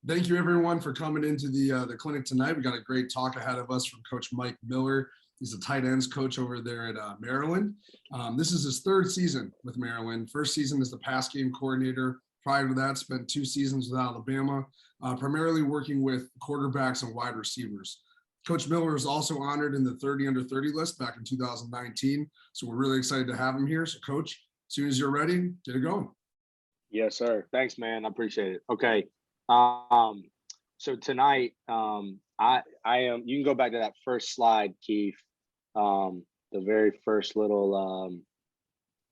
Thank you, everyone, for coming into the clinic tonight. We got a great talk ahead of us from Coach Mike Miller. He's a tight ends coach over there at Maryland. This is his third season with Maryland. First season as the pass game coordinator. Prior to that, spent 2 seasons with Alabama, primarily working with quarterbacks and wide receivers. Coach Miller was also honored in the 30 under 30 list back in 2019. So we're really excited to have him here. So Coach, as soon as you're ready, get it going. Yes, sir. Thanks, man. I appreciate it. Okay. So tonight, I am, you can go back to that first slide, Keith. The very first little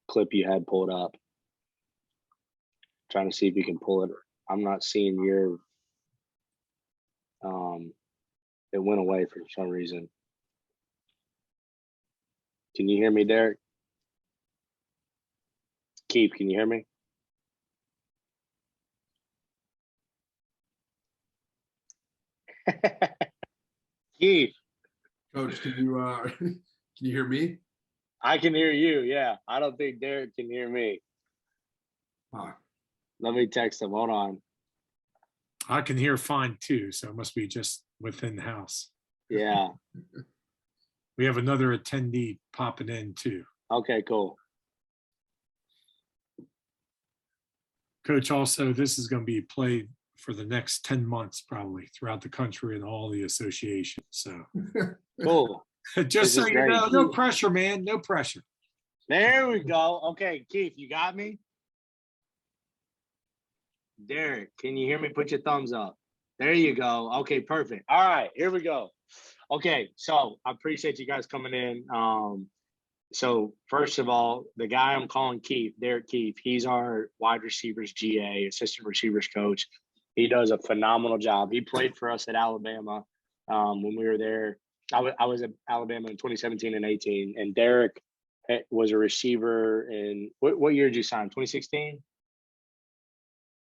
clip you had pulled up. Trying to see if you can pull it. I'm not seeing your, it went away for some reason. Can you hear me, Derek? Keith, can you hear me? Keith. Coach, can you hear me? I can hear you. Yeah. I don't think Derek can hear me. Let me text him. Hold on. I can hear fine too, so it must be just within the house. Yeah. We have another attendee popping in too. Okay, cool. Coach, also, this is going to be played for the next 10 months, probably throughout the country and all the associations. So cool. Just so you know, no pressure, man. No pressure. There we go. Okay, Keith, you got me? Derek, can you hear me? Put your thumbs up. There you go. Okay, perfect. All right, here we go. Okay, so I appreciate you guys coming in. So first of all, the guy I'm calling Keith, Derek Keith, he's our wide receivers GA, assistant receivers coach. He does a phenomenal job. He played for us at Alabama when we were there. I was at Alabama in 2017 and 18, and Derek was a receiver in what year did you sign? 2016?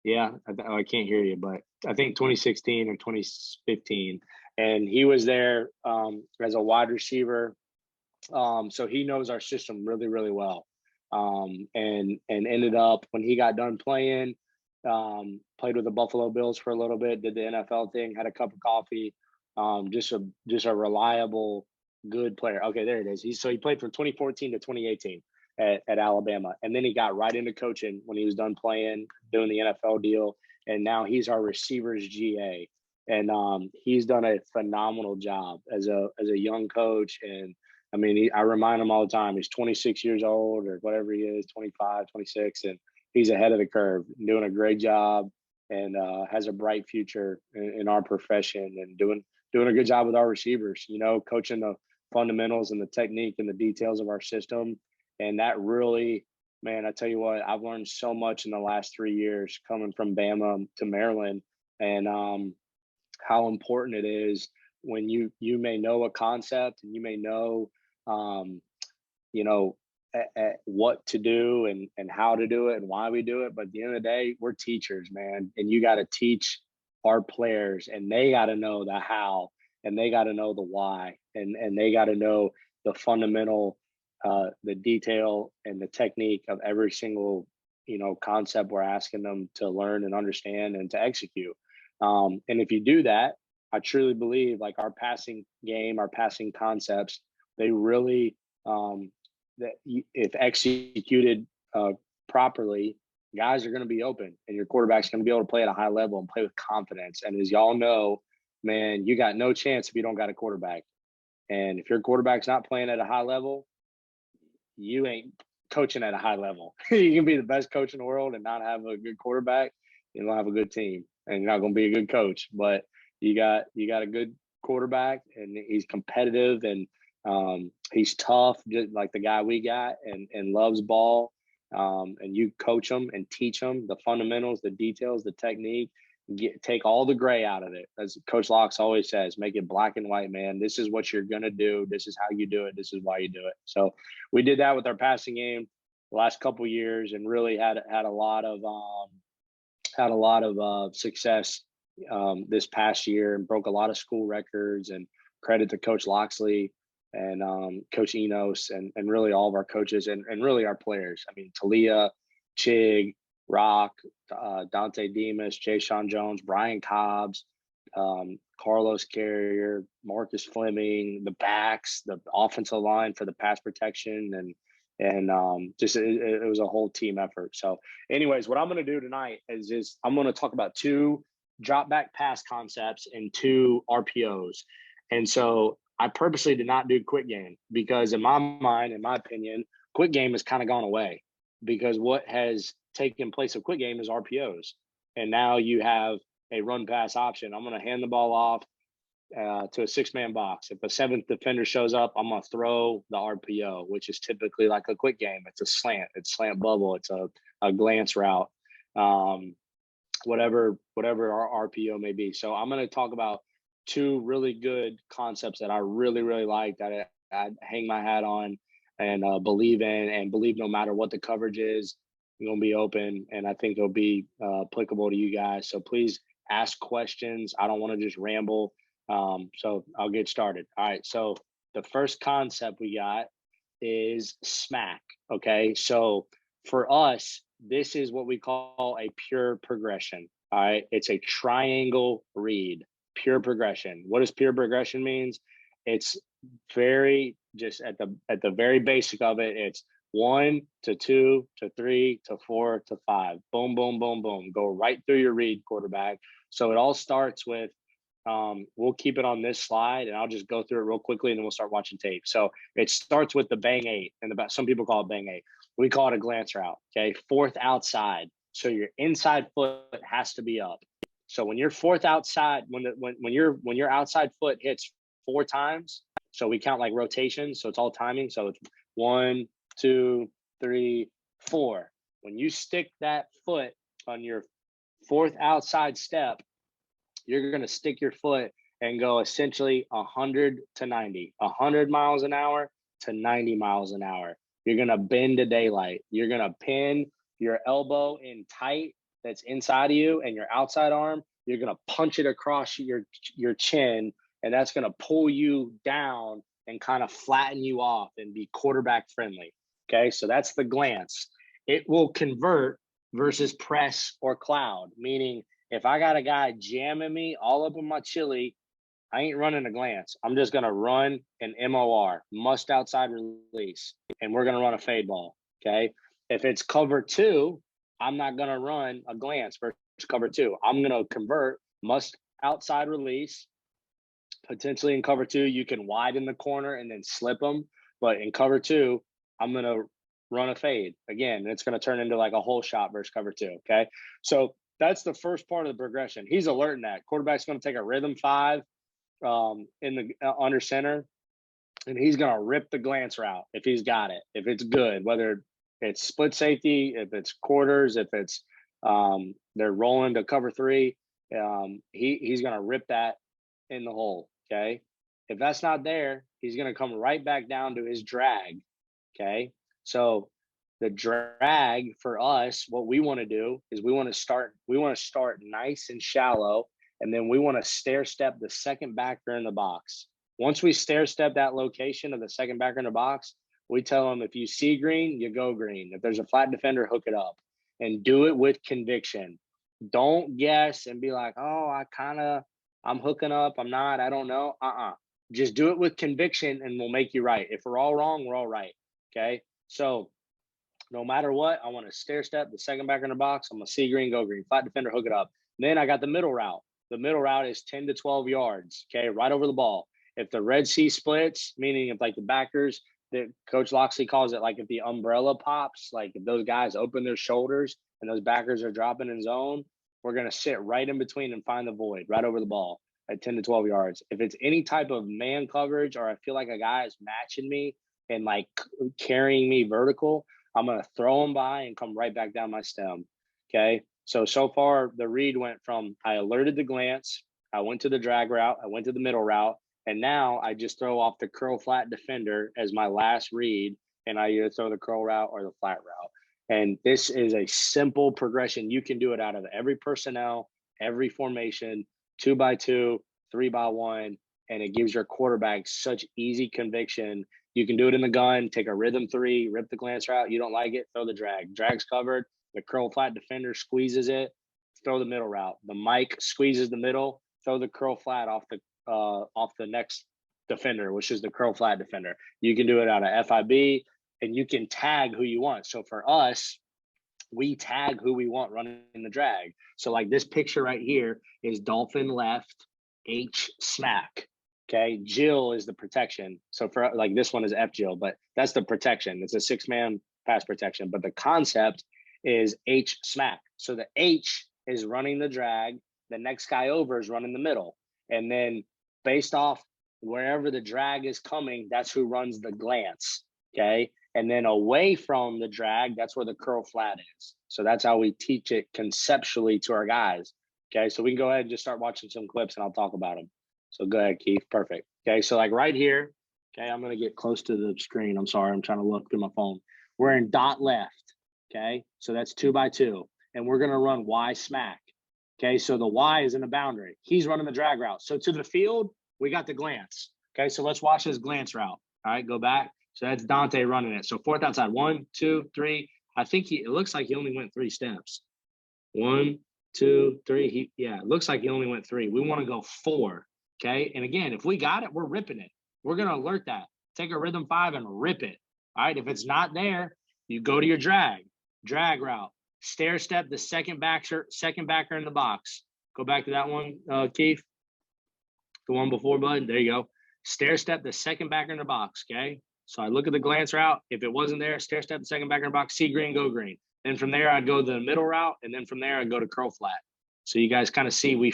Yeah, I can't hear you, but I think 2016 or 2015, and he was there as a wide receiver. So he knows our system really, really well, and ended up when he got done playing, played with the Buffalo Bills for a little bit, did the NFL thing, had a cup of coffee. Just a reliable, good player. Okay, there it is. He played from 2014 to 2018 at Alabama, and then he got right into coaching when he was done playing, doing the NFL deal, and now he's our receivers GA, and he's done a phenomenal job as a young coach. And I mean, I remind him all the time, he's 26 years old or whatever he is, 25, 26, and he's ahead of the curve, doing a great job, and has a bright future in our profession, and doing a good job with our receivers, you know, coaching the fundamentals and the technique and the details of our system. And that really, man, I tell you what, I've learned so much in the last 3 years coming from Bama to Maryland, and how important it is when you may know a concept and you may know, you know, what to do and how to do it and why we do it. But at the end of the day, we're teachers, man. And you got to teach our players, and they got to know the how, and they got to know the why, and they got to know the fundamental, the detail and the technique of every single, you know, concept we're asking them to learn and understand and to execute. And if you do that, I truly believe like our passing game, our passing concepts, they really, that if executed properly, guys are going to be open, and your quarterback's going to be able to play at a high level and play with confidence. And as y'all know, man, you got no chance if you don't got a quarterback. And if your quarterback's not playing at a high level, you ain't coaching at a high level. You can be the best coach in the world and not have a good quarterback. You don't have a good team, and you're not going to be a good coach. But you got a good quarterback, and he's competitive, and he's tough, just like the guy we got, and loves ball. And you coach them and teach them the fundamentals, the details, the technique, take all the gray out of it. As Coach Locks always says, make it black and white, man. This is what you're going to do. This is how you do it. This is why you do it. So we did that with our passing game the last couple of years, and really had a lot of success this past year, and broke a lot of school records. And credit to Coach Loxley and Coach Enos, and really all of our coaches, and really our players. I mean, Talia, Chig, Rock, Dante Demas, Jay Sean Jones, Brian Cobbs, Carlos Carrier, Marcus Fleming, the backs, the offensive line for the pass protection, and just it was a whole team effort. So, anyways, what I'm going to do tonight is I'm going to talk about 2 drop back pass concepts and 2 RPOs. And so I purposely did not do quick game because in my mind, in my opinion, quick game has kind of gone away because what has taken place of quick game is RPOs. And now you have a run pass option. I'm going to hand the ball off to a 6-man box. If a 7th defender shows up, I'm going to throw the RPO, which is typically like a quick game. It's a slant, it's slant bubble, it's a glance route, whatever our RPO may be. So I'm going to talk about 2 really good concepts that I really, really like that I hang my hat on and believe in, and believe no matter what the coverage is, you're going to be open. And I think it'll be applicable to you guys. So please ask questions. I don't want to just ramble. So I'll get started. All right. So the first concept we got is smack. Okay. So for us, this is what we call a pure progression. All right. It's a triangle read, pure progression. What does pure progression means? It's very just at the very basic of it. It's 1 to 2 to 3 to 4 to 5. Boom, boom, boom, boom. Go right through your read, quarterback. So it all starts with, we'll keep it on this slide and I'll just go through it real quickly and then we'll start watching tape. So it starts with the bang 8, and some people call it bang 8. We call it a glance route. Okay. 4th outside. So your inside foot has to be up. So when you're 4th outside, when your outside foot hits 4 times, so we count like rotations. So it's all timing. So it's 1, 2, 3, 4. When you stick that foot on your 4th outside step, you're going to stick your foot and go essentially 100 to 90, 100 miles an hour to 90 miles an hour. You're going to bend to daylight. You're going to pin your elbow in tight that's inside of you, and your outside arm, you're going to punch it across your chin, and that's going to pull you down and kind of flatten you off and be quarterback friendly. Okay, so that's the glance. It will convert versus press or cloud, meaning if I got a guy jamming me all up in my chili, I ain't running a glance. I'm just going to run an MOR, must outside release, and we're going to run a fade ball. Okay, if it's cover 2, I'm not going to run a glance versus cover 2. I'm going to convert, must outside release. Potentially in cover 2, you can widen the corner and then slip them. But in cover 2, I'm going to run a fade. Again, it's going to turn into like a hole shot versus cover 2. Okay. So that's the first part of the progression. He's alerting that. Quarterback's going to take a rhythm 5 in the under center, and he's going to rip the glance route if he's got it, if it's good, whether it's split safety, if it's quarters, if it's they're rolling to cover 3, he's going to rip that in the hole. Okay. If that's not there, he's going to come right back down to his drag. Okay. So the drag for us, what we want to do is we want to start nice and shallow, and then we want to stair step the second backer in the box. Once we stair step that location of the second backer in the box, we tell them, if you see green, you go green. If there's a flat defender, hook it up, and do it with conviction. Don't guess and be like, oh, I'm hooking up. I'm not, I don't know. Just do it with conviction and we'll make you right. If we're all wrong, we're all right. Okay. So no matter what, I want to stair step the second backer in the box. I'm going to see green, go green, flat defender, hook it up. Then I got the middle route. The middle route is 10 to 12 yards. Okay. Right over the ball. If the Red Sea splits, meaning if like the backers, that Coach Loxley calls it, like if the umbrella pops, like if those guys open their shoulders and those backers are dropping in zone, we're going to sit right in between and find the void right over the ball at 10 to 12 yards. If it's any type of man coverage, or I feel like a guy is matching me and like carrying me vertical, I'm going to throw him by and come right back down my stem. Okay. So far the read went from, I alerted the glance, I went to the drag route, I went to the middle route, and now I just throw off the curl flat defender as my last read, and I either throw the curl route or the flat route. And this is a simple progression. You can do it out of every personnel, every formation, 2x2, 3x1, and it gives your quarterback such easy conviction. You can do it in the gun, take a rhythm 3, rip the glance route. You don't like it, throw the drag. Drag's covered. The curl flat defender squeezes it, throw the middle route. The Mike squeezes the middle, throw the curl flat off the next defender, which is the curl flat defender. You can do it out of FIB, and you can tag who you want. So for us, we tag who we want running the drag. So like this picture right here is dolphin left, H smack. Okay, Jill is the protection. So for like this one is F Jill, but that's the protection. It's a 6-man pass protection. But the concept is H smack. So the H is running the drag. The next guy over is running the middle. And then based off wherever the drag is coming, that's who runs the glance. Okay. And then away from the drag, that's where the curl flat is. So that's how we teach it conceptually to our guys. Okay. So we can go ahead and just start watching some clips and I'll talk about them. So go ahead, Keith. Perfect. Okay. So like right here, okay, I'm going to get close to the screen. I'm sorry. I'm trying to look through my phone. We're in dot left. Okay. So that's 2x2. And we're going to run Y smack. Okay. So the Y is in the boundary. He's running the drag route. So to the field, we got the glance. Okay. So let's watch his glance route. All right. Go back. So that's Dante running it. So fourth outside, 1, 2, 3. I think it looks like he only went 3 steps. 1, 2, 3. It looks like he only went 3. We want to go 4. Okay. And again, if we got it, we're ripping it. We're going to alert that. Take a rhythm 5 and rip it. All right. If it's not there, you go to your drag route, stair step the second backer in the box. Go back to that one, Keith. The one before, bud. There you go. Stair step the second backer in the box. Okay. So I look at the glance route. If it wasn't there, stair step the second backer in the box, see green, go green. Then from there, I'd go the middle route. And then from there, I'd go to curl flat. So you guys kind of see we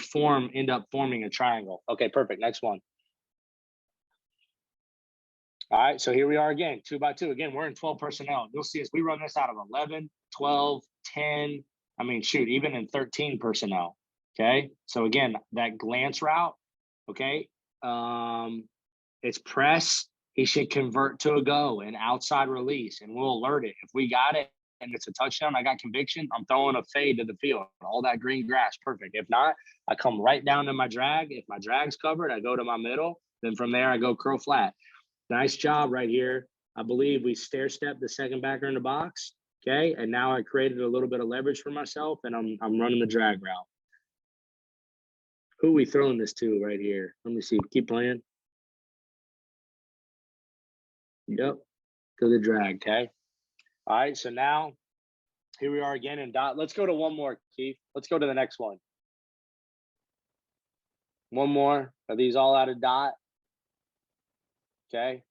end up forming a triangle. Okay, perfect. Next one. All right, so here we are again, 2x2. Again, we're in 12 personnel. You'll see us, we run this out of 11, 12, 10. I mean, shoot, even in 13 personnel. Okay, so again, that glance route, okay, it's press. He should convert to a go, an outside release, and we'll alert it. If we got it and it's a touchdown, I got conviction, I'm throwing a fade to the field. All that green grass, perfect. If not, I come right down to my drag. If my drag's covered, I go to my middle. Then from there, I go curl flat. Nice job right here. I believe we stair step the second backer in the box. Okay. And now I created a little bit of leverage for myself and I'm running the drag route. Who are we throwing this to right here? Let me see. Keep playing. Yep. To the drag. Okay. All right. So now here we are again in dot. Let's go to one more, Keith. Let's go to the next one. One more. Are these all out of dot? Okay.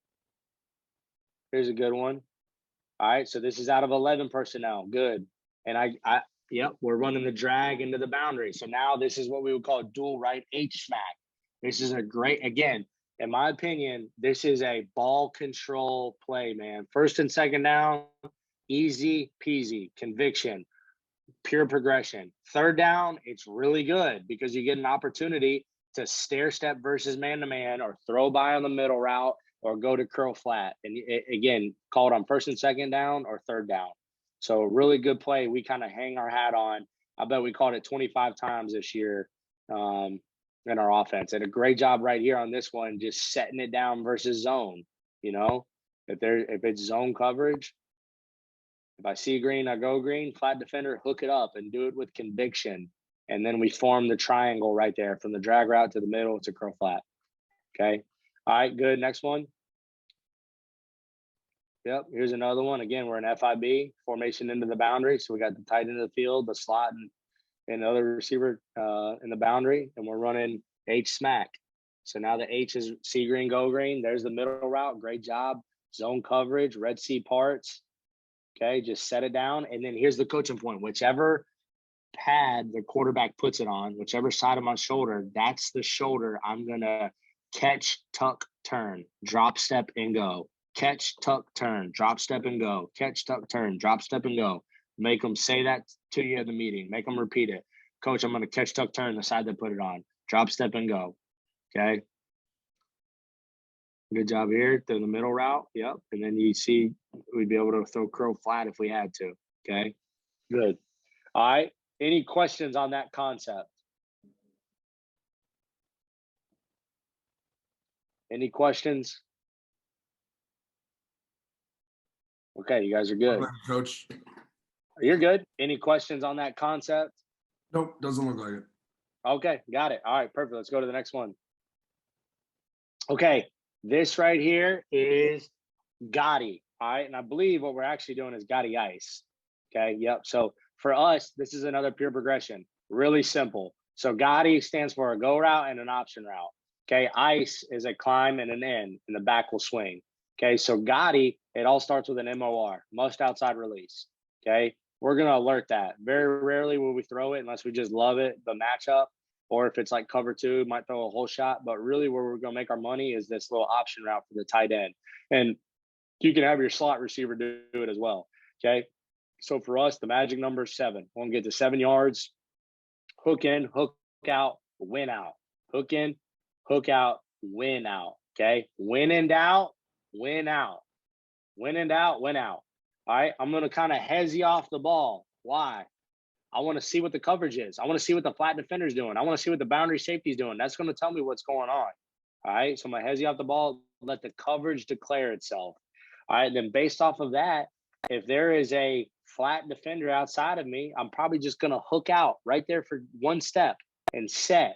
Here's a good one. All right. So this is out of 11 personnel. Good. And yep, we're running the drag into the boundary. So now this is what we would call dual right H smack. This is a great, again, in my opinion, this is a ball control play, man. First and second down, easy peasy, conviction, pure progression. Third down, it's really good because you get an opportunity to stair step versus man-to-man or throw by on the middle route or go to curl flat. And again, call it on first and second down or third down. So really good play. We kind of hang our hat on. I bet we called it 25 times this year in our offense. And a great job right here on this one, just setting it down versus zone. You know, if it's zone coverage, if I see green, I go green, flat defender, hook it up and do it with conviction. And then we form the triangle right there from the drag route to the middle to curl flat. Okay. All right, good. Next one. Yep, here's another one. Again, we're in FIB, formation into the boundary. So we got the tight end of the field, the slot, and the other receiver in the boundary, and we're running H smack. So now the H is see green, go green. There's the middle route. Great job. Zone coverage, Red Sea parts. Okay, just set it down. And then here's the coaching point. Whichever pad the quarterback puts it on, whichever side of my shoulder, that's the shoulder I'm going to catch, tuck, turn, drop, step, and go. Catch, tuck, turn, drop, step, and go. Catch, tuck, turn, drop, step, and go. Make them say that to you at the meeting. Make them repeat it. Coach, I'm going to catch, tuck, turn the side they put it on. Drop, step, and go. Okay. Good job here through the middle route. Yep. And then you see we'd be able to throw curl flat if we had to. Okay. Good. All right. Any questions on that concept? Any questions? Okay, you guys are good. Coach. You're good. Any questions on that concept? Nope, doesn't look like it. Okay, got it. All right, perfect. Let's go to the next one. Okay, this right here is Gotti. All right, and I believe what we're actually doing is Gotti Ice. Okay, yep. So for us, this is another pure progression. Really simple. So Gotti stands for a go route and an option route. Okay, Ice is a climb and an in, and the back will swing. Okay, so Gotti, it all starts with an MOR, most outside release. Okay, we're gonna alert that. Very rarely will we throw it unless we just love it, the matchup, or if it's like cover two, might throw a whole shot. But really, where we're gonna make our money is this little option route for the tight end. And you can have your slot receiver do it as well. Okay. So for us, the magic number is 7. We're gonna get to 7 yards, hook in, hook out, win out. Hook in, hook out, win out. Okay. Win and out, win out. Win and out, win out. All right. I'm gonna kind of hezzy off the ball. Why? I want to see what the coverage is. I want to see what the flat defender's doing. I want to see what the boundary safety's doing. That's going to tell me what's going on. All right. So my hezzy off the ball, let the coverage declare itself. All right. Then based off of that, if there is a flat defender outside of me, I'm probably just going to hook out right there for 1 step and set.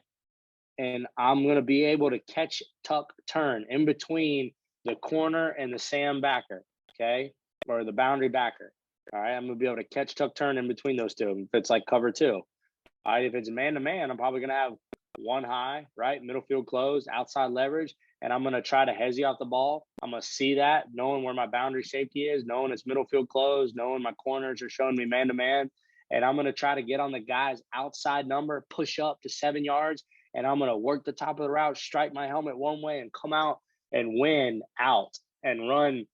And I'm going to be able to catch, tuck, turn in between the corner and the Sam backer. Okay. Or the boundary backer. All right, I'm gonna be able to catch, tuck, turn in between those two. If it's like cover 2, all right. If it's man to man, I'm probably gonna have 1 high, right, middle field close, outside leverage, and I'm gonna try to hezzy off the ball. I'm gonna see that, knowing where my boundary safety is, knowing it's middle field close, knowing my corners are showing me man to man, and I'm gonna try to get on the guy's outside number, push up to 7 yards, and I'm gonna work the top of the route, strike my helmet one way, and come out and win out and run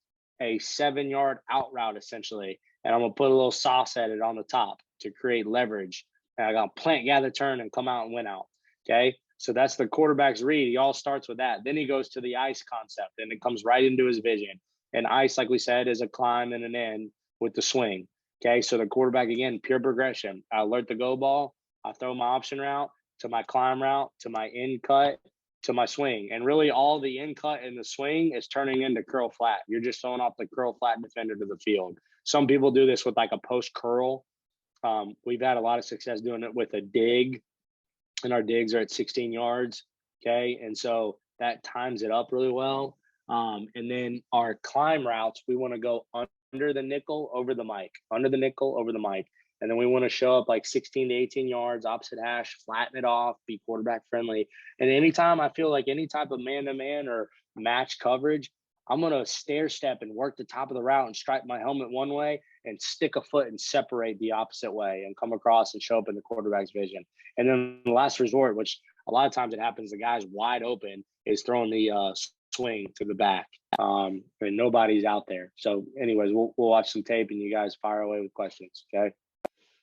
a 7-yard out route essentially. And I'm gonna put a little sauce at it on the top to create leverage. And I got plant, gather, turn, and come out and win out. Okay. So that's the quarterback's read. He all starts with that. Then he goes to the ice concept and it comes right into his vision. And ice, like we said, is a climb and an end with the swing. Okay. So the quarterback, again, pure progression. I alert the go ball. I throw my option route to my climb route, to my in cut, to my swing. And really all the in cut and the swing is turning into curl flat. You're just throwing off the curl flat defender to the field. Some people do this with like a post curl. We've had a lot of success doing it with a dig, and our digs are at 16 yards. Okay. And so that times it up really well. And then our climb routes, we want to go under the nickel, over the mic, under the nickel, over the mic. And then we want to show up like 16 to 18 yards, opposite hash, flatten it off, be quarterback friendly. And anytime I feel like any type of man-to-man or match coverage, I'm going to stair step and work the top of the route and strike my helmet one way and stick a foot and separate the opposite way and come across and show up in the quarterback's vision. And then the last resort, which a lot of times it happens, the guy's wide open, is throwing the swing to the back, and nobody's out there. So anyways, we'll watch some tape and you guys fire away with questions. Okay.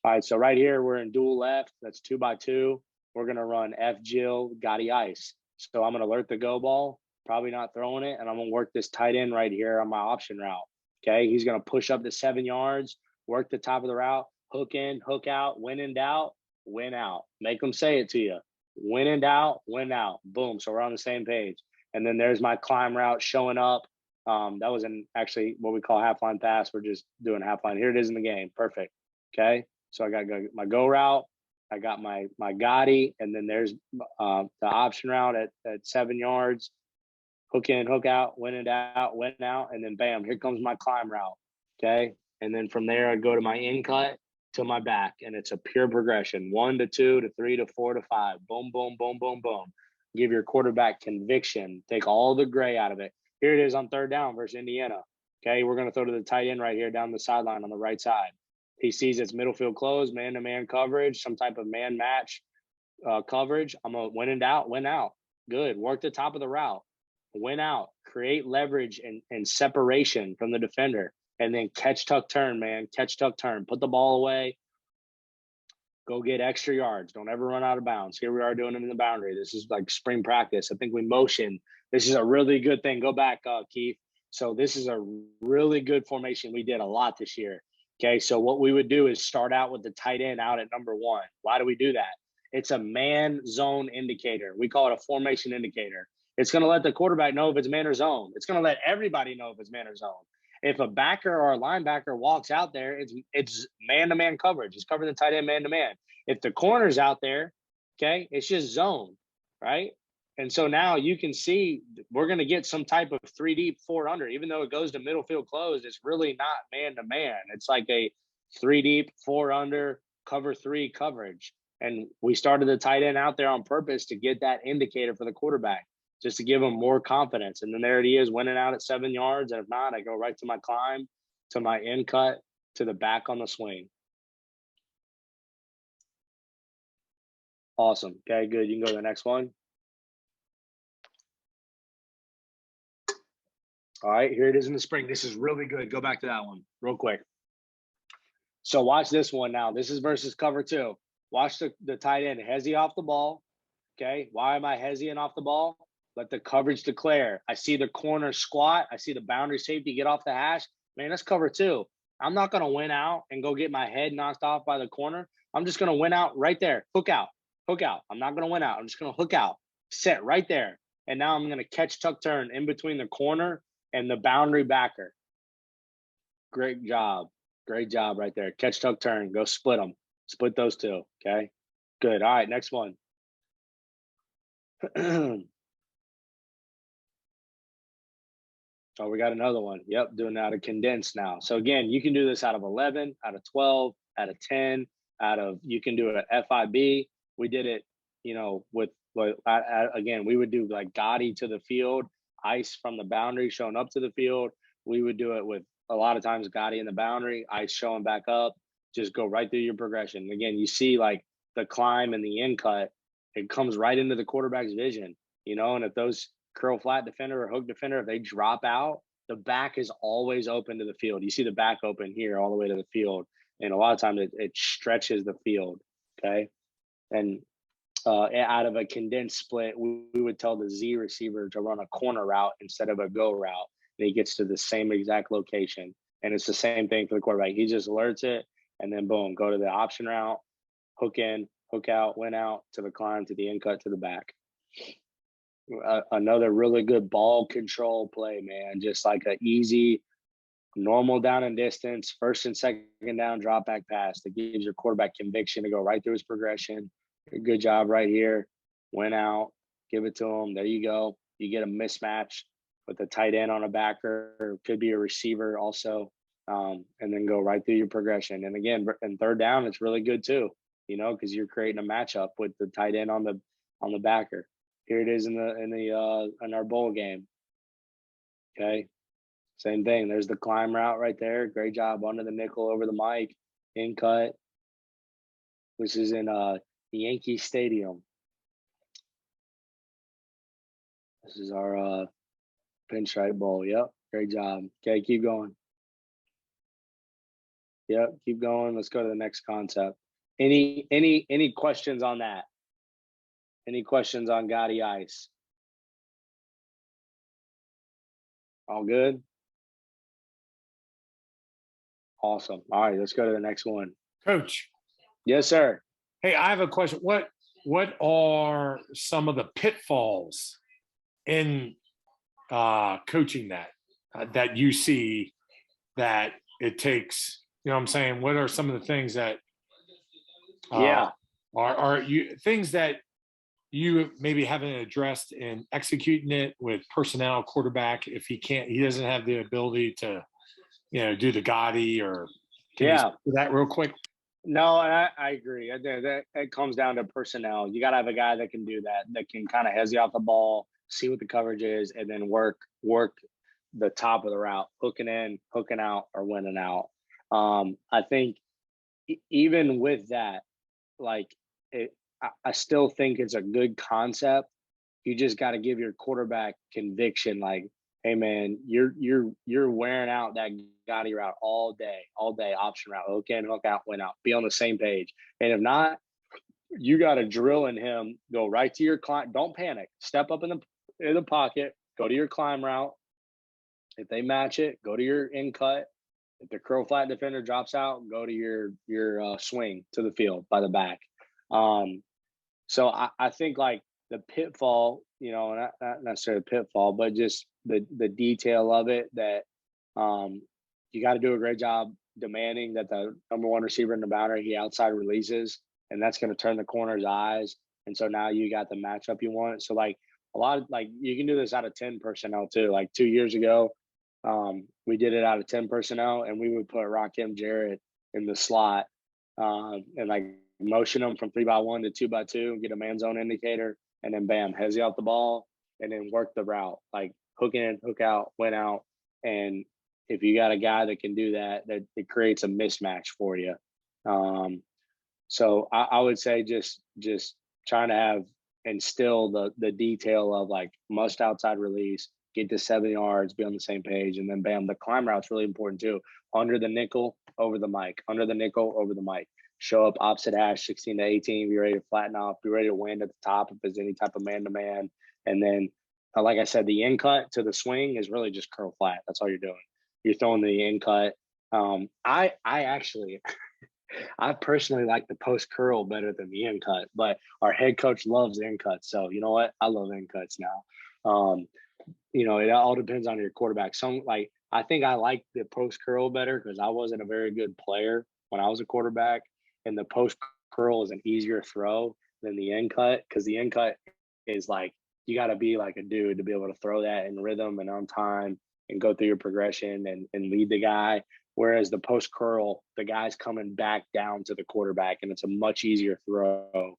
All right. So right here, we're in dual left. That's 2x2. We're going to run F Jill Gotti Ice. So I'm going to alert the go ball, probably not throwing it. And I'm going to work this tight end right here on my option route. Okay. He's going to push up to 7 yards, work the top of the route, hook in, hook out, win in doubt, win out. Make them say it to you. Win in doubt, win out. Boom. So we're on the same page. And then there's my climb route showing up. That was actually what we call half line pass. We're just doing half line. Here it is in the game. Perfect. Okay. So I got my go route. I got my Gotti, and then there's the option route at 7 yards. Hook in, hook out, win it out, win out, and then bam, here comes my climb route. Okay. And then from there, I go to my in cut to my back, and it's a pure progression 1 to 2 to 3 to 4 to 5. Boom, boom, boom, boom, boom. Give your quarterback conviction. Take all the gray out of it. Here it is on 3rd down versus Indiana. Okay. We're going to throw to the tight end right here down the sideline on the right side. He sees it's middle field close, man-to-man coverage, some type of man match coverage. I'm going to win and out, win out. Good. Work the top of the route. Win out. Create leverage and separation from the defender. And then catch, tuck, turn, man. Catch, tuck, turn. Put the ball away. Go get extra yards. Don't ever run out of bounds. Here we are doing it in the boundary. This is like spring practice. I think we motion. This is a really good thing. Go back, Keith. So this is a really good formation. We did a lot this year. Okay, so what we would do is start out with the tight end out at number 1. Why do we do that? It's a man zone indicator. We call it a formation indicator. It's going to let the quarterback know if it's man or zone. It's going to let everybody know if it's man or zone. If a backer or a linebacker walks out there, it's man-to-man coverage. It's covering the tight end man-to-man. If the corner's out there, okay, it's just zone, right? And so now you can see we're going to get some type of 3 deep, 4 under, even though it goes to middle field closed. It's really not man-to-man. It's like a 3 deep, 4 under, cover 3 coverage. And we started the tight end out there on purpose to get that indicator for the quarterback, just to give him more confidence. And then there it is, winning out at 7 yards. And if not, I go right to my climb, to my in cut, to the back on the swing. Awesome. Okay, good. You can go to the next one. All right, here it is in the spring. This is really good. Go back to that one real quick. So watch this one now. This is versus cover 2. Watch the tight end hezzy off the ball. Okay, why am I hezzying off the ball? Let the coverage declare. I see the corner squat. I see the boundary safety get off the hash. Man, that's cover 2. I'm not going to win out and go get my head knocked off by the corner. I'm just going to win out right there. Hook out. Hook out. I'm not going to win out. I'm just going to hook out. Set right there. And now I'm going to catch tuck turn in between the corner and the boundary backer. Great job. Great job right there. Catch tuck turn. Go split them. Split those 2. Okay. Good. All right. Next one. Oh, we got another one. Yep, doing out of condensed now. So again, you can do this out of 11, out of 12, out of 10, you can do it at FIB. We did it, again, we would do like Gotti to the field, ice from the boundary showing up to the field. We would do it with a lot of times Gotti in the boundary, ice showing back up, just go right through your progression. Again, you see like the climb and the in cut, it comes right into the quarterback's vision, and if those curl flat defender or hook defender, if they drop out, the back is always open to the field. You see the back open here all the way to the field. And a lot of times it stretches the field, okay? And out of a condensed split, we would tell the Z receiver to run a corner route instead of a go route. And he gets to the same exact location. And it's the same thing for the quarterback. He just alerts it, and then boom, go to the option route, hook in, hook out, win out, to the climb, to the in cut, to the back. Another really good ball control play, man. Just like an easy, normal down and distance, first and second down drop back pass that gives your quarterback conviction to go right through his progression. Good job right here. Went out, give it to him. There you go. You get a mismatch with a tight end on a backer, could be a receiver also, and then go right through your progression. And again, in third down, it's really good too, because you're creating a matchup with the tight end on the backer. Here it is in our bowl game. Okay, same thing. There's the climb route right there. Great job under the nickel over the mic, in cut. This is in Yankee Stadium. This is our Pinstripe Bowl. Yep, great job. Okay, keep going. Yep, keep going. Let's go to the next concept. Any questions on that? Any questions on Gotti ice? All good? Awesome. All right, let's go to the next one. Coach, Yes, sir. hey, I have a question. What are some of the pitfalls in coaching that you see that it takes? You know what I'm saying? What are some of the things that are you things that you maybe haven't addressed in executing it with personnel, quarterback, if he doesn't have the ability to, do the Gotti, or can you do that real quick? No, I agree. That comes down to personnel. You got to have a guy that can do that can kind of hezzy off the ball, see what the coverage is, and then work the top of the route, hooking in, hooking out, or winning out. I think even with that, I still think it's a good concept. You just got to give your quarterback conviction. Like, hey man, you're wearing out that Gotti route all day, option route, hook in, hook out, win out. Be on the same page. And if not, you got to drill in him. Go right to your climb. Don't panic. Step up in the pocket. Go to your climb route. If they match it, go to your in cut. If the curl flat defender drops out, go to your swing to the field by the back. So I think like the pitfall, not necessarily a pitfall, but just the detail of it, that You got to do a great job demanding that the number one receiver in the boundary, he outside releases, and that's going to turn the corner's eyes. And so now you got the matchup you want. So like a lot of like you can do this out of 10 personnel too. Like 2 years ago, we did it out of 10 personnel, and we would put Rakim Jarrett in the slot and like motion them from 3x1 to 2x2 and get a man zone indicator, and then bam, hezzy out the ball, and then work the route, like hook in, hook out, went out. And if you got a guy that can do that, that it creates a mismatch for you. So I would say just trying to have instill the detail of like must outside release, get to 7 yards, be on the same page, and then bam, the climb route's really important too. Under the nickel, over the mic, under the nickel, over the mic. Show up opposite hash 16 to 18. Be ready to flatten off. Be ready to win at the top if there's any type of man-to-man. And then, like I said, the in cut to the swing is really just curl flat. That's all you're doing. You're throwing the in cut. I actually, I personally like the post curl better than the in cut, but our head coach loves in cuts. So you know what? I love in cuts now. It all depends on your quarterback. I think I like the post curl better because I wasn't a very good player when I was a quarterback, and the post curl is an easier throw than the in cut because the in cut is like you got to be like a dude to be able to throw that in rhythm and on time and go through your progression and lead the guy. Whereas the post curl, the guy's coming back down to the quarterback, and it's a much easier throw,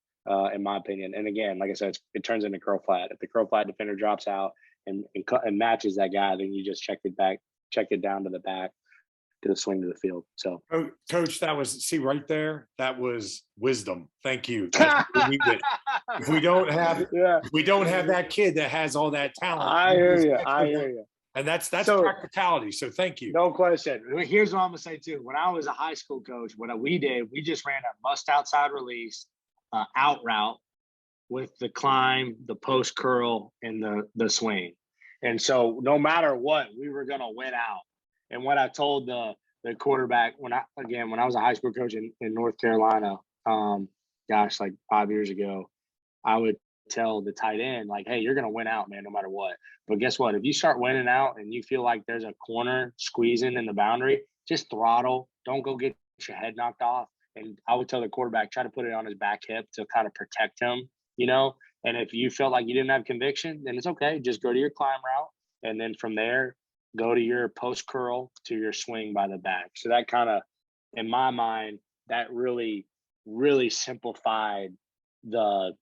in my opinion. And again, like I said, it turns into curl flat. If the curl flat defender drops out and matches that guy, then you just check it down to the back to the swing to the field. So, Coach, that was right there. That was wisdom. Thank you. That's what we need. If we don't have that kid that has all that talent, I hear you. And that's So, practicality. So thank you. No question. Here's what I'm gonna say too. When I was a high school coach, what we did, we just ran a must outside release, out route with the climb, the post curl, and the swing. And so no matter what, we were gonna win out. And what I told the quarterback when I was a high school coach in North Carolina, like 5 years ago, I would tell the tight end, like, hey, you're going to win out, man, no matter what. But guess what? If you start winning out and you feel like there's a corner squeezing in the boundary, just throttle. Don't go get your head knocked off. And I would tell the quarterback, try to put it on his back hip to kind of protect him, And if you felt like you didn't have conviction, then it's okay. Just go to your climb route. And then from there, go to your post curl to your swing by the back. So that kind of, in my mind, that really, really simplified the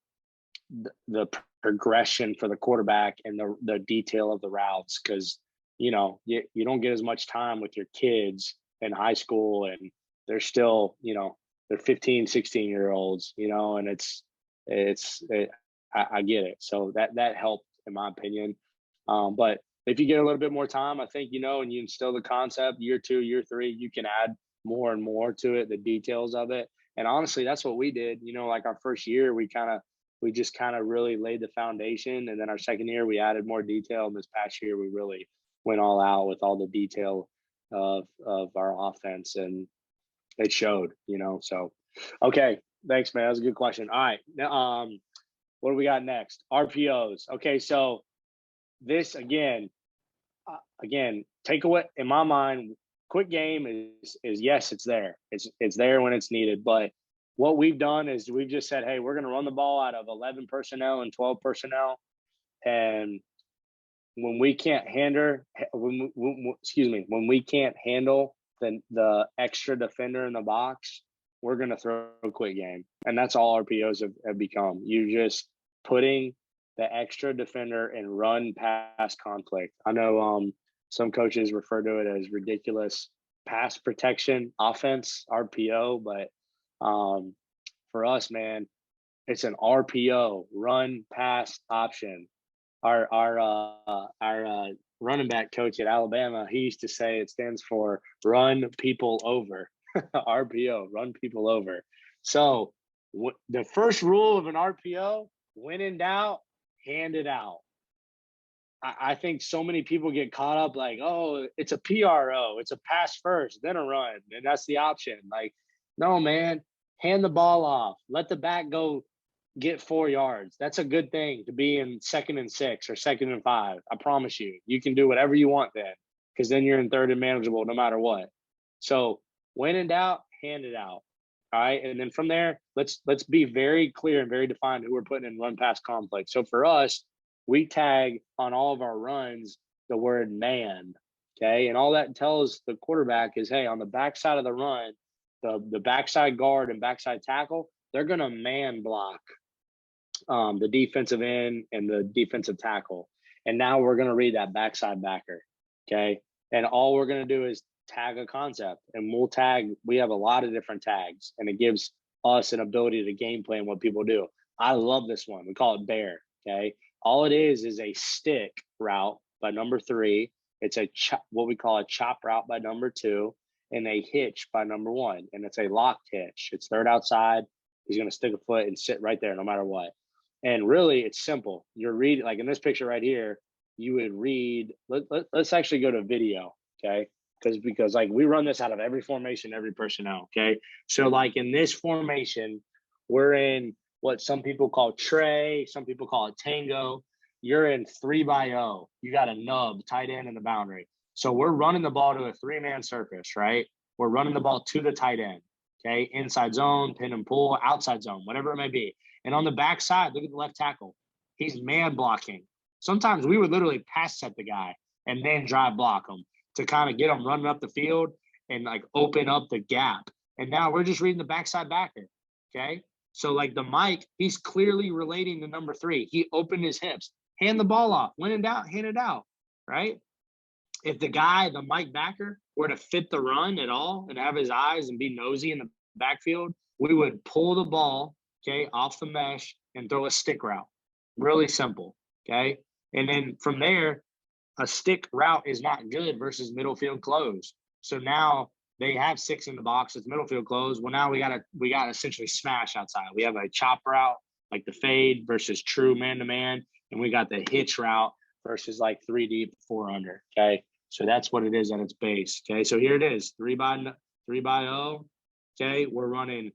progression for the quarterback and the detail of the routes. Cause you don't get as much time with your kids in high school, and they're still, they're 15, 16-year-olds, and I get it. So that helped in my opinion. But if you get a little bit more time, I think, and you instill the concept, year 2, year 3, you can add more and more to it, the details of it. And honestly, that's what we did. Like our first year, we just kind of really laid the foundation. And then our second year, we added more detail. And this past year, we really went all out with all the detail of our offense. And it showed, So, okay. Thanks, man. That was a good question. All right. Now, what do we got next? RPOs. Okay. So this, again, takeaway in my mind, quick game is yes, it's there. It's there when it's needed. But what we've done is we've just said, hey, we're going to run the ball out of 11 personnel and 12 personnel. And when we can't when we can't handle the extra defender in the box, we're going to throw a quick game. And that's all RPOs have become. You're just putting the extra defender in run pass conflict. I know some coaches refer to it as ridiculous pass protection offense, RPO, but for us, man, it's an RPO, run pass option. Our running back coach at Alabama, he used to say it stands for run people over. RPO, run people over. So the first rule of an RPO, when in doubt, hand it out. I think so many people get caught up like, oh, it's a PRO, it's a pass first, then a run, and that's the option. Like, no, man, hand the ball off. Let the back go get 4 yards. That's a good thing to be in 2nd and 6 or 2nd and 5. I promise you, you can do whatever you want then. because then you're in third and manageable no matter what. So when in doubt, hand it out. All right. And then from there, let's be very clear and very defined who we're putting in run pass conflict. So for us, we tag on all of our runs the word man. Okay. And all that tells the quarterback is, hey, on the backside of the run, the backside guard and backside tackle, they're going to man block the defensive end and the defensive tackle. And now we're going to read that backside backer. Okay. And all we're going to do is tag a concept, and we have a lot of different tags, and it gives us an ability to game plan what people do. I love this one. We call it bear. Okay. All it is a stick route by number 3. It's what we call a chop route by number 2, and a hitch by number 1. And it's a locked hitch. It's third outside. He's going to stick a foot and sit right there no matter what. And really, it's simple. You're reading, like in this picture right here, you would read, let's actually go to video. Okay. Because like we run this out of every formation, every personnel. Okay. So like in this formation, we're in what some people call tray, some people call it tango. You're in 3-0. You got a nub, tight end, in the boundary. So we're running the ball to a 3-man surface, right? We're running the ball to the tight end. Okay. Inside zone, pin and pull, outside zone, whatever it may be. And on the backside, look at the left tackle. He's man blocking. Sometimes we would literally pass set the guy and then drive block him to kind of get him running up the field and like open up the gap. And now we're just reading the backside backer. Okay. So like the Mike, he's clearly relating to number 3. He opened his hips, hand the ball off, when in doubt, hand it out. Right. If the Mike backer, were to fit the run at all and have his eyes and be nosy in the backfield, we would pull the ball, okay, off the mesh and throw a stick route. Really simple. Okay. And then from there, a stick route is not good versus middle field close. So now they have 6 in the box. It's middle field close. Well, now we got essentially smash outside. We have a chop route, like the fade versus true man-to-man. And we got the hitch route versus like 3 deep, 4 under. Okay. So that's what it is at its base. Okay. So here it is, 3-0. Okay. We're running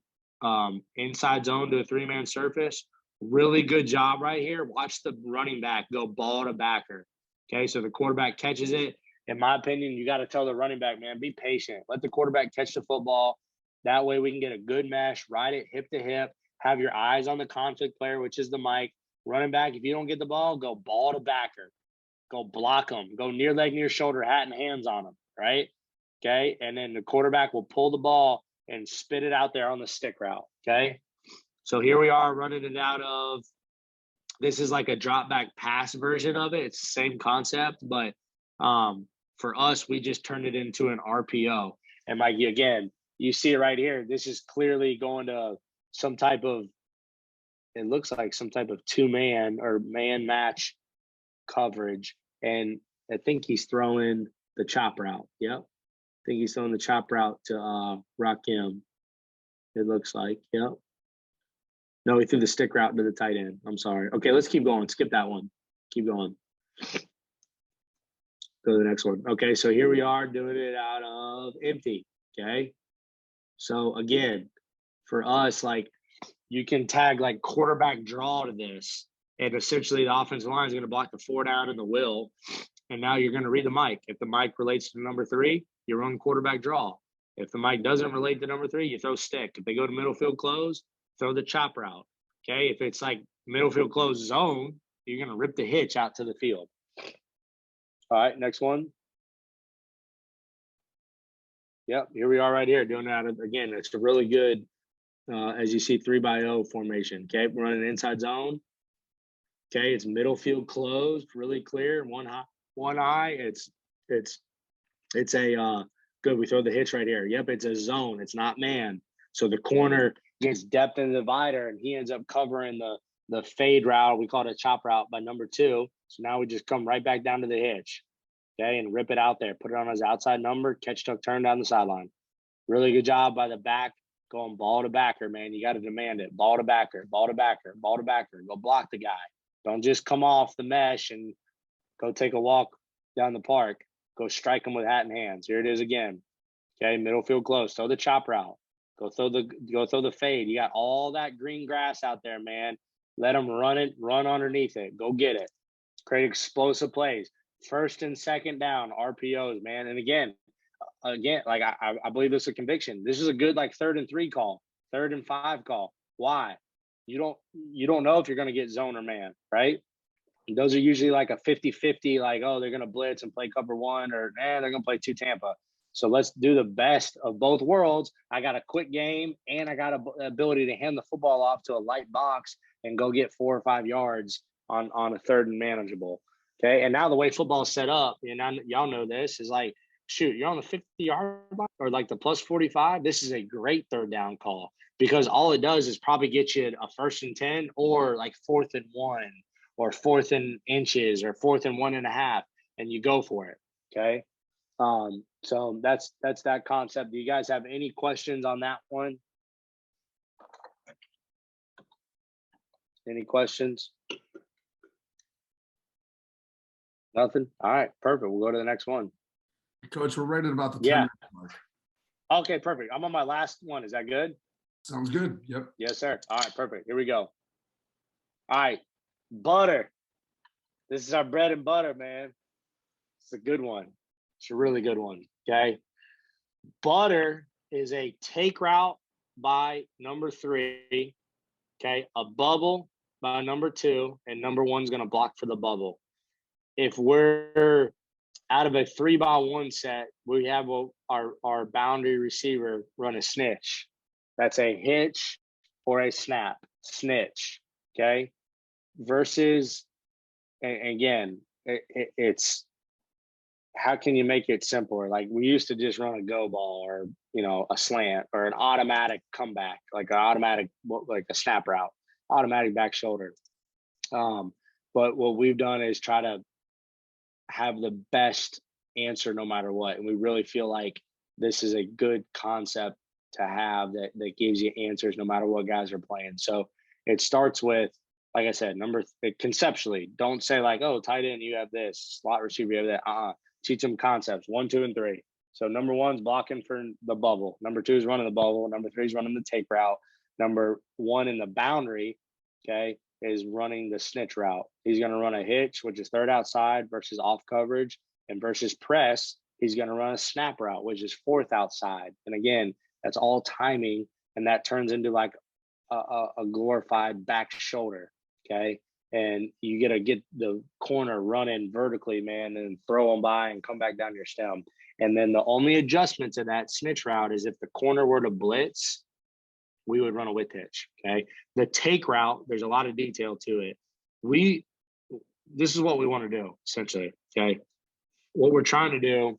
inside zone to a 3-man surface. Really good job right here. Watch the running back go ball to backer. Okay, so the quarterback catches it. In my opinion, you got to tell the running back, man, be patient. Let the quarterback catch the football. That way we can get a good mesh, ride it hip to hip, have your eyes on the conflict player, which is the Mike. Running back, if you don't get the ball, go ball to backer. Go block them. Go near leg, near shoulder, hat and hands on them, right? Okay, and then the quarterback will pull the ball and spit it out there on the stick route, okay? So here we are running it out of, this is like a drop back pass version of it. It's the same concept, but for us, we just turned it into an RPO. And like, again, you see it right here. This is clearly going to some type of, it looks like some type of 2-man or man match coverage. And I think he's throwing the chop route. Yep. I think he's throwing the chop route to Rakim. It looks like, yep. No, he threw the stick route to the tight end. I'm sorry. Okay, let's keep going. Skip that one. Keep going. Go to the next one. Okay, so here we are doing it out of empty. Okay. So again, for us, like you can tag like quarterback draw to this. And essentially the offensive line is going to block the 4 down and the will. And now you're going to read the Mike. If the Mike relates to number 3, you run quarterback draw. If the Mike doesn't relate to number 3, you throw stick. If they go to middle field close, throw the chop route. Okay. If it's like middle field close zone, you're going to rip the hitch out to the field. All right. Next one. Yep. Here we are right here doing that again. It's a really good, as you see, 3-0 formation. Okay. We're running inside zone. Okay. It's middle field closed, really clear. One eye. It's a good. We throw the hitch right here. Yep. It's a zone. It's not man. So the corner gets depth in the divider and he ends up covering the fade route. We call it a chop route by number 2. So now we just come right back down to the hitch. Okay. And rip it out there, put it on his outside number, catch, tuck, turn down the sideline. Really good job by the back going ball to backer, man. You got to demand it. Ball to backer, ball to backer, ball to backer. Go block the guy. Don't just come off the mesh and go take a walk down the park. Go strike him with hat and hands. Here it is again. Okay. Middle field close. Throw the chop route. Go throw the fade. You got all that green grass out there, man. Let them run underneath it. Go get it. Create explosive plays. first and second down, RPOs, man. And again, like I believe this is a conviction. This is a good like 3rd and 3 call, 3rd and 5 call. Why? You don't know if you're going to get zone or man, right? Those are usually like a 50-50, like, oh, they're going to blitz and play cover 1, or they're going to play 2 Tampa. So let's do the best of both worlds. I got a quick game, and I got a ability to hand the football off to a light box and go get 4 or 5 yards on a 3rd and manageable. Okay. And now the way football is set up, and y'all know this, is like, shoot, you're on the 50-yard line or like the plus 45. This is a great 3rd down call, because all it does is probably get you a 1st and 10 or like 4th and 1 or 4th and inches or 4th and 1.5, and you go for it. Okay. So that's that concept. Do you guys have any questions on that one? Any questions? Nothing? All right, perfect. We'll go to the next one. Coach, we're right at about the 10 Yeah. minute mark. Okay, perfect. I'm on my last one. Is that good? Sounds good. Yep. Yes, sir. All right, perfect. Here we go. All right, butter. This is our bread and butter, man. It's a good one. It's a really good one. Okay. Butter is a take route by number 3. Okay. A bubble by number 2, and number 1's going to block for the bubble. If we're out of a 3-by-1 set, we have our boundary receiver run a snitch. That's a hitch or a snap. Snitch. Okay. Versus, and again, it's how can you make it simpler? Like, we used to just run a go ball, or a slant, or an automatic comeback, like an automatic, like a snap route, automatic back shoulder. But what we've done is try to have the best answer no matter what, and we really feel like this is a good concept to have that gives you answers no matter what guys are playing. So it starts with, like I said, conceptually, don't say like, oh, tight end, you have this, slot receiver, you have that. Teach them concepts 1, 2, and 3. So number 1's blocking for the bubble. Number 2 is running the bubble. Number 3 is running the take route. Number 1 in the boundary, okay, is running the snitch route. He's going to run a hitch, which is 3rd outside versus off coverage, and versus press, he's going to run a snap route, which is 4th outside. And again, that's all timing, and that turns into like a glorified back shoulder. Okay. And you got to get the corner running vertically, man, and throw them by and come back down your stem. And then the only adjustment to that snitch route is if the corner were to blitz, we would run a width hitch. Okay. The take route, there's a lot of detail to it. This is what we want to do, essentially. Okay. What we're trying to do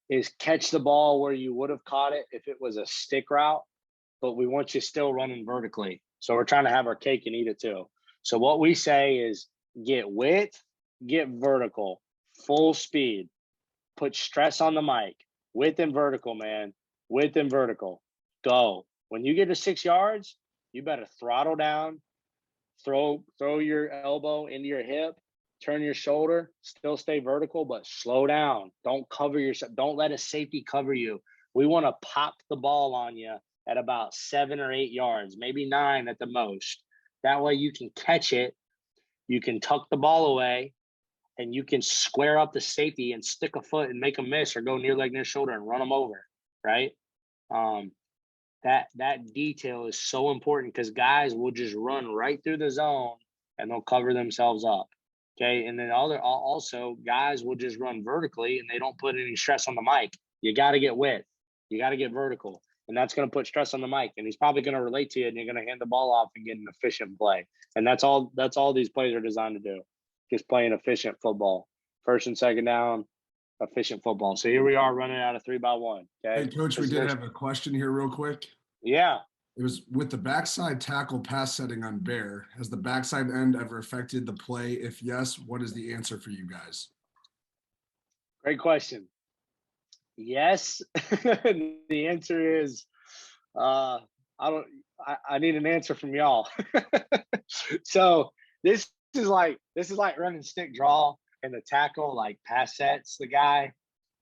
is catch the ball where you would have caught it if it was a stick route, but we want you still running vertically. So we're trying to have our cake and eat it too. So what we say is get width, get vertical, full speed, put stress on the mic, width and vertical, man, width and vertical, go. When you get to 6 yards, you better throttle down, throw your elbow into your hip, turn your shoulder, still stay vertical, but slow down. Don't cover yourself. Don't let a safety cover you. We want to pop the ball on you at about 7 or 8 yards, maybe 9 at the most. That way you can catch it, you can tuck the ball away, and you can square up the safety and stick a foot and make a miss, or go near leg, near shoulder and run them over, right? That detail is so important, because guys will just run right through the zone and they'll cover themselves up. Okay. And then also guys will just run vertically and they don't put any stress on the mic. You got to get width. You got to get vertical. And that's going to put stress on the mic. And he's probably going to relate to you, and you're going to hand the ball off and get an efficient play. And that's all these plays are designed to do. Just playing efficient football. 1st and 2nd down, efficient football. So here we are running out of 3-by-1. Okay. Hey, Coach, we did have a question here real quick. Yeah. It was with the backside tackle pass setting on Bear. Has the backside end ever affected the play? If yes, what is the answer for you guys? Great question. Yes. The answer is I need an answer from y'all. So this is like running stick draw, and the tackle like pass sets the guy,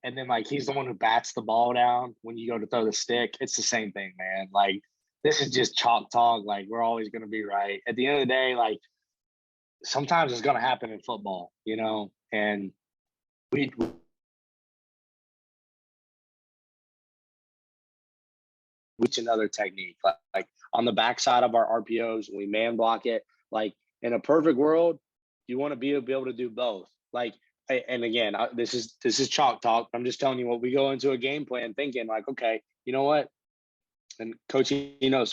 and then like he's the one who bats the ball down when you go to throw the stick. It's the same thing, man. Like, this is just chalk talk. Like, we're always going to be right. At the end of the day, like, sometimes it's going to happen in football, and we reach another technique, like on the backside of our RPOs, we man block it. Like in a perfect world, you want to be able to do both. Like, and again, this is chalk talk. I'm just telling you what we go into a game plan thinking like, okay, you know what? And Coach,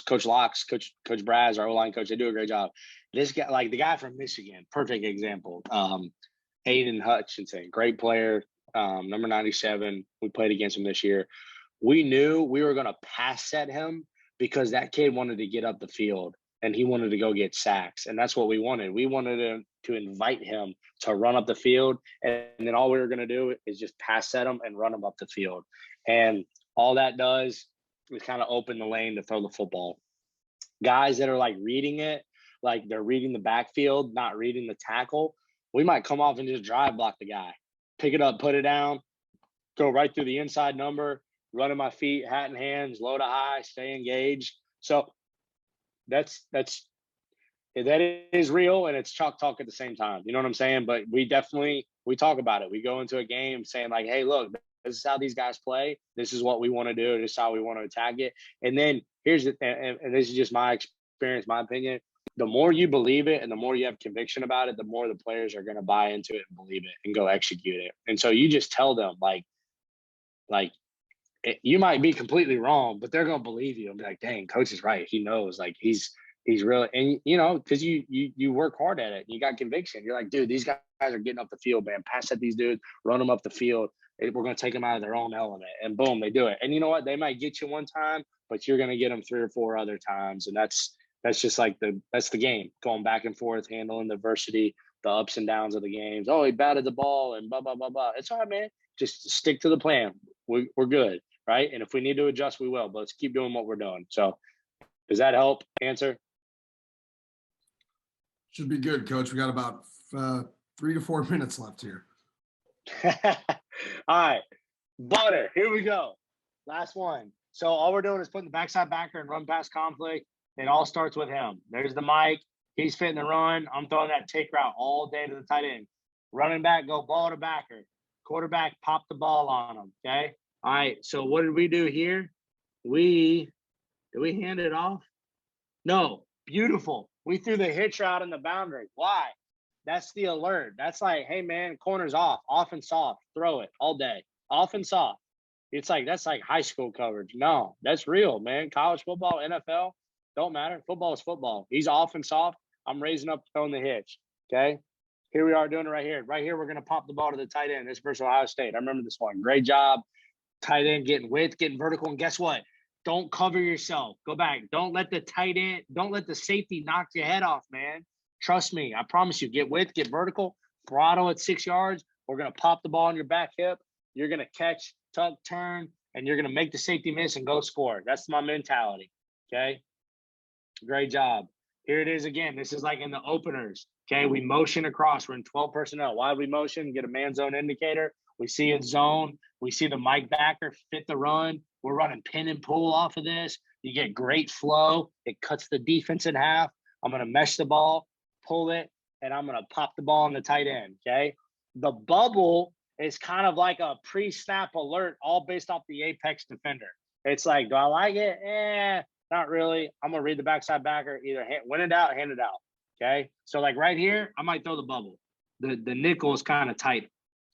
Coach Locks, Coach Braz, our O-line coach, they do a great job. This guy, like the guy from Michigan, perfect example. Hayden Hutchinson, great player, number 97. We played against him this year. We knew we were going to pass set him because that kid wanted to get up the field and he wanted to go get sacks. And that's what we wanted. We wanted to invite him to run up the field. And then all we were going to do is just pass set him and run him up the field. And all that does is kind of open the lane to throw the football. Guys that are like reading it, like they're reading the backfield, not reading the tackle, we might come off and just drive block the guy, pick it up, put it down, go right through the inside number, running my feet, hat in hands, low to high, stay engaged. So that is real, and it's chalk talk at the same time. You know what I'm saying? But we talk about it. We go into a game saying like, hey, look, this is how these guys play. This is what we want to do. This is how we want to attack it. And then here's and this is just my experience, my opinion. The more you believe it and the more you have conviction about it, the more the players are going to buy into it and believe it and go execute it. And so you just tell them like you might be completely wrong, but they're going to believe you and be like, dang, coach is right. He knows, like he's really, and because you work hard at it and you got conviction. You're like, dude, these guys are getting up the field, man. Pass at these dudes, run them up the field. We're going to take them out of their own element, and boom, they do it. And you know what? They might get you one time, but you're going to get them 3 or 4 other times. And that's just like that's the game, going back and forth, handling the adversity, the ups and downs of the games. Oh, he batted the ball and blah, blah, blah, blah. It's all right, man. Just stick to the plan. We're good. Right. And if we need to adjust, we will, but let's keep doing what we're doing. So does that help answer? Should be good, Coach. We got about 3 to 4 minutes left here. All right. Butter. Here we go. Last one. So all we're doing is putting the backside backer and run past conflict. It all starts with him. There's the mic. He's fitting the run. I'm throwing that take route all day to the tight end. Running back, go ball to backer. Quarterback, pop the ball on him. Okay. All right, so what did we do here? Did we hand it off? No, beautiful. We threw the hitch route in the boundary. Why? That's the alert. That's like, hey, man, corner's off and soft. Throw it all day, off and soft. It's like, that's like high school coverage. No, that's real, man. College football, NFL, don't matter. Football is football. He's off and soft. I'm raising up, throwing the hitch, okay? Here we are doing it right here. Right here, we're going to pop the ball to the tight end. This versus Ohio State. I remember this one. Great job. Tight end getting width, getting vertical, and guess what? Don't cover yourself. Go back. Don't let the tight end, don't let the safety knock your head off, man. Trust me. I promise you. Get width, get vertical, throttle at 6 yards. We're going to pop the ball on your back hip. You're going to catch, tuck, turn, and you're going to make the safety miss and go score. That's my mentality, okay? Great job. Here it is again. This is like in the openers, okay? We motion across. We're in 12 personnel. Why do we motion? Get a man zone indicator. We see it zone. We see the Mike backer fit the run. We're running pin and pull off of this. You get great flow. It cuts the defense in half. I'm going to mesh the ball, pull it, and I'm going to pop the ball on the tight end, okay? The bubble is kind of like a pre-snap alert, all based off the apex defender. It's like, do I like it? Not really. I'm going to read the backside backer, either win it out, hand it out, okay? So like right here, I might throw the bubble. The nickel is kind of tight,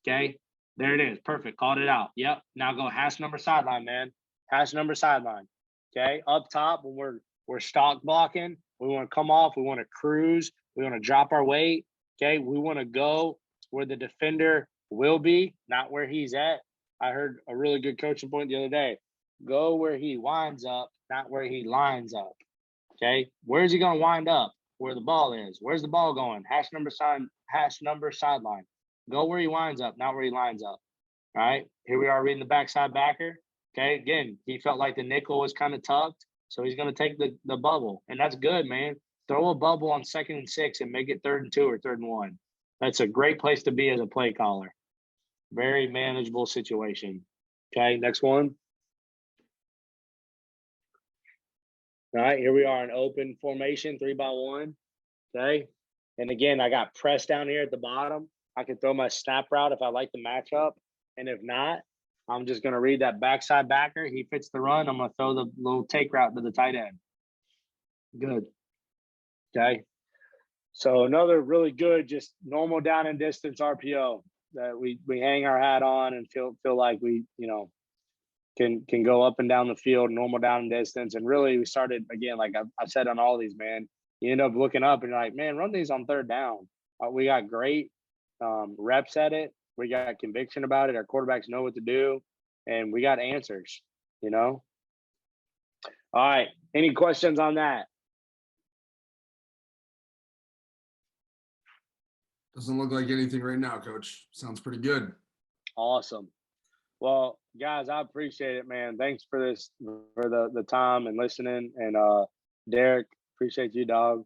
okay? There it is. Perfect. Called it out. Yep. Now go hash number sideline, man. Hash number sideline. Okay. Up top, when we're stock blocking, we want to come off. We want to cruise. We want to drop our weight. Okay. We want to go where the defender will be, not where he's at. I heard a really good coaching point the other day. Go where he winds up, not where he lines up. Okay. Where's he going to wind up? Where the ball is. Where's the ball going? Hash number sideline. Go where he winds up, not where he lines up. All right. Here we are reading the backside backer. Okay. Again, he felt like the nickel was kind of tucked, so he's going to take the bubble. And that's good, man. Throw a bubble on 2nd and 6 and make it 3rd and 2 or 3rd and 1. That's a great place to be as a play caller. Very manageable situation. Okay. Next one. All right. Here we are in open formation, 3-by-1. Okay. And again, I got press down here at the bottom. I can throw my snap route if I like the matchup. And if not, I'm just going to read that backside backer. He fits the run. I'm going to throw the little take route to the tight end. Good. Okay. So another really good, just normal down and distance RPO that we hang our hat on and feel like we, can go up and down the field, normal down and distance. And really we started, again, like I've said on all these, man, you end up looking up and you're like, man, run these on third down. We got great reps at it. We got conviction about it. Our quarterbacks know what to do, and we got answers, All right. Any questions on that? Doesn't look like anything right now, Coach. Sounds pretty good. Awesome. Well, guys, I appreciate it, man. Thanks for this, for the time and listening. And Derek, appreciate you, dog.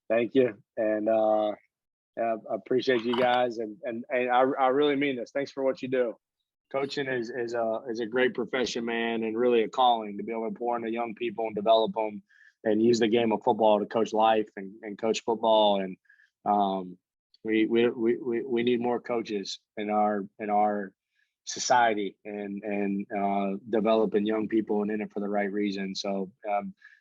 Thank you. And I appreciate you guys. And I really mean this. Thanks for what you do. Coaching is a great profession, man, and really a calling to be able to pour into young people and develop them and use the game of football to coach life and coach football. And we need more coaches in our society and developing young people and in it for the right reason. So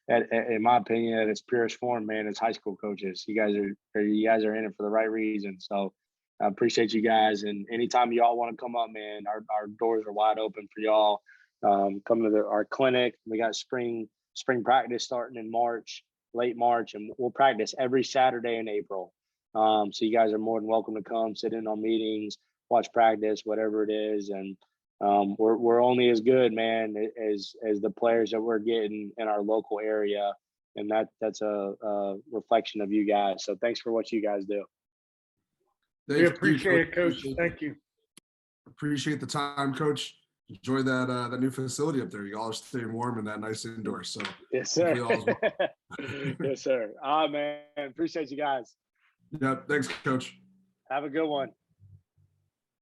in my opinion, at its purest form, man, it's high school coaches. You guys are in it for the right reason. So I appreciate you guys. And anytime y'all want to come up, man, our doors are wide open for y'all. Come to our clinic. We got spring practice starting in March, late March, and we'll practice every Saturday in April. So you guys are more than welcome to come, sit in on meetings, watch practice, whatever it is. And we're only as good, man, as the players that we're getting in our local area. And that's a reflection of you guys. So thanks for what you guys do. Thank We you, appreciate it, Coach. Thank you. Appreciate the time, Coach. Enjoy that new facility up there. You all are staying warm in that nice indoor. So yes, sir. hopefully all is yes, sir. Man, appreciate you guys. Yeah, thanks, Coach. Have a good one.